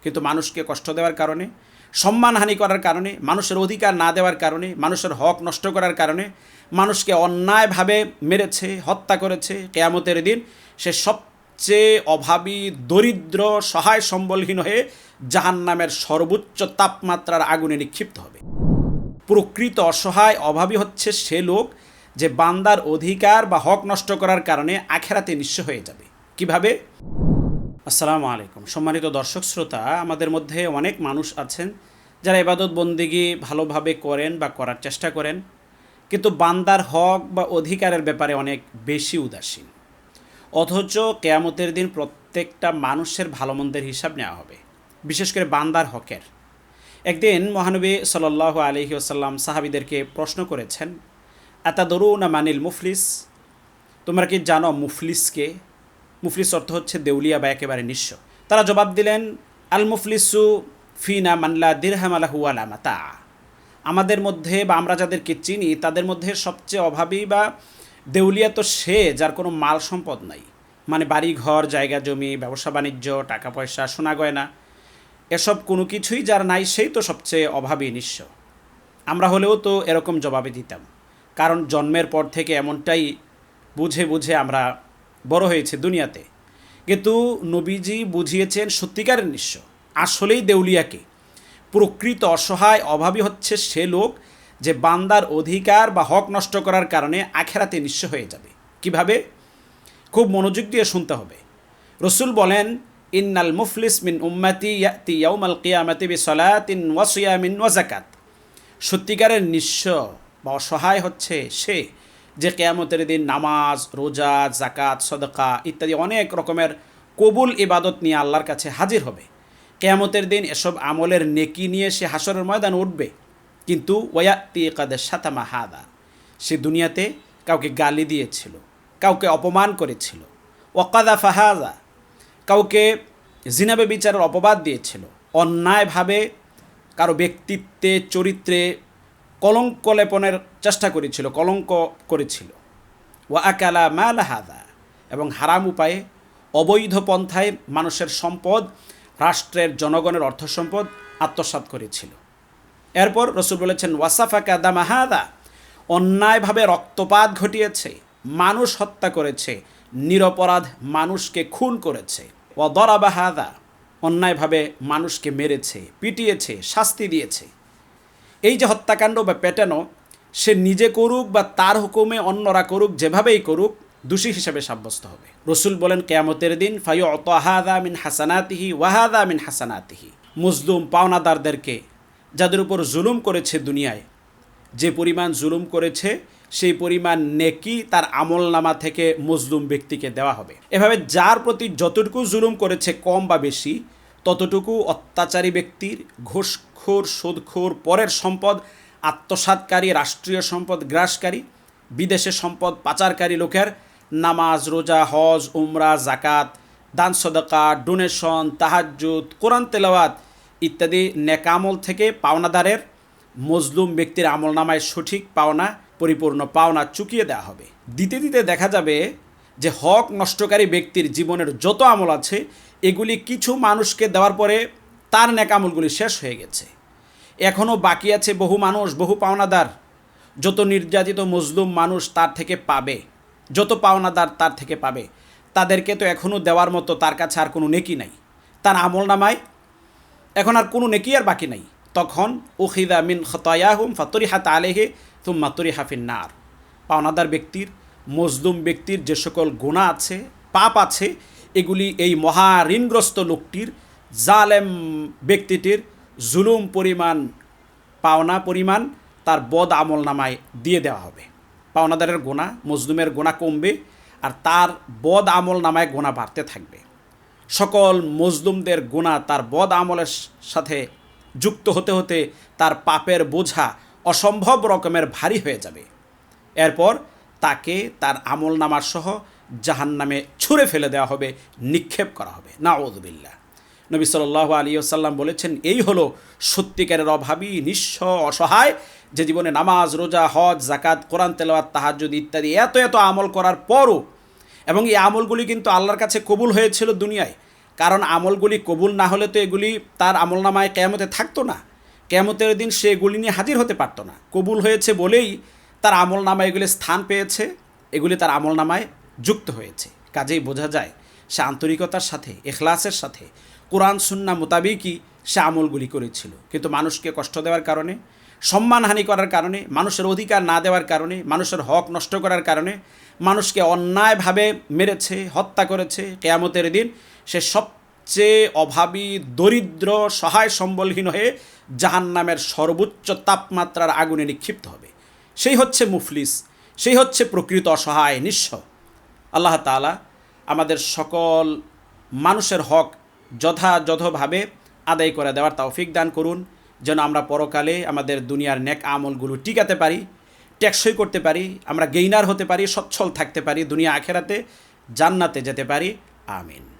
কিন্তু মানুষকে কষ্ট দেওয়ার কারণে, সম্মানহানি করার কারণে, মানুষের অধিকার না দেওয়ার কারণে, মানুষের হক নষ্ট করার কারণে, মানুষকে অন্যায়ভাবে মেরেছে, হত্যা করেছে, কিয়ামতের দিন সে সবচেয়ে অভাবী, দরিদ্র, সহায় সম্বলহীন হয়ে জাহান্নামের সর্বোচ্চ তাপমাত্রার আগুনে নিক্ষিপ্ত হবে। প্রকৃত অসহায় অভাবী হচ্ছে সে লোক যে বান্দার অধিকার বা হক নষ্ট করার কারণে আখেরাতে নিঃস্ব হয়ে যাবে। কিভাবে? আসসালামু আলাইকুম। সম্মানিত দর্শক শ্রোতা, আমাদের মধ্যে অনেক মানুষ আছেন যারা ইবাদত বন্দেগী ভালোভাবে করেন বা করার চেষ্টা করেন, কিন্তু বান্দার হক বা অধিকারের ব্যাপারে অনেক বেশি উদাসীন। অথচ কিয়ামতের দিন প্রত্যেকটা মানুষের ভালো মন্দের হিসাব নেওয়া হবে, বিশেষ করে বান্দার হকের। একদিন মহানবী সাল্লাল্লাহু আলাইহি ওয়াসাল্লাম সাহাবীদেরকে প্রশ্ন করেছেন, আতাদরুনা মানিল মুফলিস, তোমরা কি জানো মুফলিসকে? মুফলিস অর্থ হচ্ছে দেউলিয়া বা একেবারে নিঃস্ব। তারা জবাব দিলেন, আল মুফলিসু ফিনা মানলা দিরহাম আলাহু ওয়ালা মাতা। আমাদের মধ্যে বা আমরা যাদেরকে চিনি তাদের মধ্যে সবচেয়ে অভাবী বা দেউলিয়া তো সে যার কোনো মাল সম্পদ নাই, মানে বাড়ি ঘর, জায়গা জমি, ব্যবসা বাণিজ্য, টাকা পয়সা, সোনা গয়না, এসব কোনো কিছুই যার নাই সেই তো সবচেয়ে অভাবী, নিঃস্ব। আমরা হলেও তো এরকম জবাবে দিতাম, কারণ জন্মের পর থেকে এমনটাই বুঝে বুঝে আমরা বড় হয়েছে দুনিয়াতে। কিন্তু নবীজি বুঝিয়েছেন সত্যিকারের নিঃস্ব, আসলেই দেউলিয়াকে। প্রকৃত অসহায় অভাবী হচ্ছে সে লোক যে বান্দার অধিকার বা হক নষ্ট করার কারণে আখেরাতে নিঃস্ব হয়ে যাবে। কিভাবে? খুব মনোযোগ দিয়ে শুনতে হবে। রসুল বলেন, ইন্নাল মুফলিস মিন উম্মতি ইয়াতি ইয়াউমাল কিয়ামাতি বিসলাতিন ওয়া সিয়ামিন ওয়া যাকাত। সত্যিকারের নিঃস্ব বা অসহায় হচ্ছে সে যে কিয়ামতের দিন নামাজ, রোজা, জাকাত, সদকা ইত্যাদি অনেক রকমের কবুল ইবাদত নিয়ে আল্লাহর কাছে হাজির হবে। কিয়ামতের দিন এসব আমলের নেকি নিয়ে সে হাসরের ময়দান উঠবে। কিন্তু ওয়ায়াতি কাদের শাতামা হাদা, সে দুনিয়াতে কাউকে গালি দিয়েছিল, কাউকে অপমান করেছিল। ওয়াকাদা ফাহাদা, কাউকে জিনাবে বিচারের অপবাদ দিয়েছিল, অন্যায়ভাবে কারো ব্যক্তিত্বে, চরিত্রে কলঙ্ক লেপনের চেষ্টা করেছিল, কলঙ্ক করেছিল। ওয়া আকালা মাল হাদা, এবং হারাম উপায়ে অবৈধ পন্থায় মানুষের সম্পদ, রাষ্ট্রের জনগণের অর্থ সম্পদ আত্মসাৎ করেছিল। এরপর রসুল বলেছেন, ওয়াসাফাকা দামা হাদা, অন্যায়ভাবে রক্তপাত ঘটিয়েছে, মানুষ হত্যা করেছে, নিরপরাধ মানুষকে খুন করেছে। ওয়া দরাবা হাদা, অন্যায়ভাবে মানুষকে মেরেছে, পিটিয়েছে, শাস্তি দিয়েছে। এই যে হত্যাকাণ্ড বা পেটানো, সে নিজে করুক বা তার হুকুমে অন্যরা করুক, যেভাবেই করুক, দোষী হিসেবে সাব্যস্ত হবে। রসুল বলেন, কিয়ামতের দিন ফায়ু'তা হাযা মিন হাসানাতিহি ওয়া হাযা মিন হাসানাতিহি। মজলুম পাওনাদারদেরকে, যাদের উপর জুলুম করেছে দুনিয়ায়, যে পরিমাণ জুলুম করেছে সেই পরিমাণ নেকি তার আমলনামা থেকে মজলুম ব্যক্তিকে দেওয়া হবে। এভাবে যার প্রতি যতটুকু জুলুম করেছে কম বা বেশি, ততটুকু অত্যাচারী ব্যক্তির, ঘুষখোর, সুদখোর, পরের সম্পদ আত্মসাৎকারী, রাষ্ট্রীয় সম্পদ গ্রাসকারী, বিদেশে সম্পদ পাচারকারী লোকের নামাজ, রোজা, হজ, উমরা, জাকাত, দান সদকা, ডোনেশন, তাহাজ্জুদ, কোরআন তেলাওয়াত ইত্যাদি নেকামল থেকে পাওনাদারের, মজলুম ব্যক্তির আমলনামায় সঠিক পাওনা, পরিপূর্ণ পাওনা চুকিয়ে দেওয়া হবে। দিতে দিতে দেখা যাবে যে হক নষ্টকারী ব্যক্তির জীবনের যত আমল আছে, এগুলি কিছু মানুষকে দেওয়ার পরে তার নেকামলগুলি শেষ হয়ে গেছে। এখনও বাকি আছে বহু মানুষ, বহু পাওনাদার। যত নির্যাতিত মজলুম মানুষ তার থেকে পাবে, যত পাওনাদার তার থেকে পাবে, তাদেরকে তো এখনও দেওয়ার মতো তার কাছে আর কোনো নেকি নাই। তার আমলনামায় এখন আর কোনো নেকি আর বাকি নাই। তখন উখিদা মিন খতায়াহুম ফাতুরিহাত আলাইহি থুম্মা তুরিহা ফিন্নার। পাওনাদার ব্যক্তির, মজলুম ব্যক্তির যে সকল গুনাহ আছে, পাপ আছে, এগুলি এই মহা ঋণগ্রস্ত লোকটির, জালেম ব্যক্তিটির জুলুম পরিমাণ, পাওনা পরিমাণ তার বদ আমল নামায় দিয়ে দেওয়া হবে। পাওনাদারের গোনা, মজলুমের গোনা কমবে, আর তার বদ আমল নামায় গোনা বাড়তে থাকবে। সকল মজলুমদের গোনা তার বদ আমলের সাথে যুক্ত হতে হতে তার পাপের বোঝা অসম্ভব রকমের ভারী হয়ে যাবে। এরপর তাকে তার আমল নামার সহ জাহান্নামে ছুঁড়ে ফেলে দেওয়া হবে, নিক্ষেপ করা হবে। নাউযুবিল্লাহ। নবী সাল্লাল্লাহু আলাইহি ওয়াসাল্লাম বলেছেন, এই হলো সত্যিকারের অভাবী, নিঃস্ব, অসহায়, যে জীবনে নামাজ, রোজা, হজ, জাকাত, কোরআন তেলাওয়াত, তাহাজ্জুদ ইত্যাদি এত এত আমল করার পরও, এবং এই আমলগুলি কিন্তু আল্লাহর কাছে কবুল হয়েছিল দুনিয়ায়, কারণ আমলগুলি কবুল না হলে তো এগুলি তার আমলনামায় কেয়ামতে থাকতো না। কেয়ামতের দিন সে এগুলি নিয়ে হাজির হতে পারতো না। কবুল হয়েছে বলেই তার আমলনামায় এগুলি স্থান পেয়েছে, এগুলি তার আমলনামায় যুক্ত হয়েছে। কাজেই বোঝা যায় সে আন্তরিকতার সাথে, ইখলাসের সাথে, কোরআন সুন্নাহ মোতাবেকই সে আমলগুলি করেছিল। কিন্তু মানুষকে কষ্ট দেওয়ার কারণে, সম্মানহানি করার কারণে, মানুষের অধিকার না দেওয়ার কারণে, মানুষের হক নষ্ট করার কারণে, মানুষকে অন্যায়ভাবে মেরেছে, হত্যা করেছে। কেয়ামতের দিন সে সবচেয়ে অভাবী, দরিদ্র, সহায় সম্বলহীন হয়ে জাহান্নামের সর্বোচ্চ তাপমাত্রার আগুনে নিক্ষিপ্ত হবে। সেই হচ্ছে মুফলিস, সেই হচ্ছে প্রকৃত অসহায় নিঃস্ব। আল্লাহ তাআলা আমাদের সকল মানুষের হক যথাযথভাবে আদায় করে দেওয়ার তৌফিক দান করুন, যেন আমরা পরকালে আমাদের দুনিয়ার নেক আমলগুলো টিকাতে পারি, টেকসই করতে পারি, আমরা গেইনার হতে পারি, সচ্ছল থাকতে পারি, দুনিয়া আখেরাতে জান্নাতে যেতে পারি। আমিন।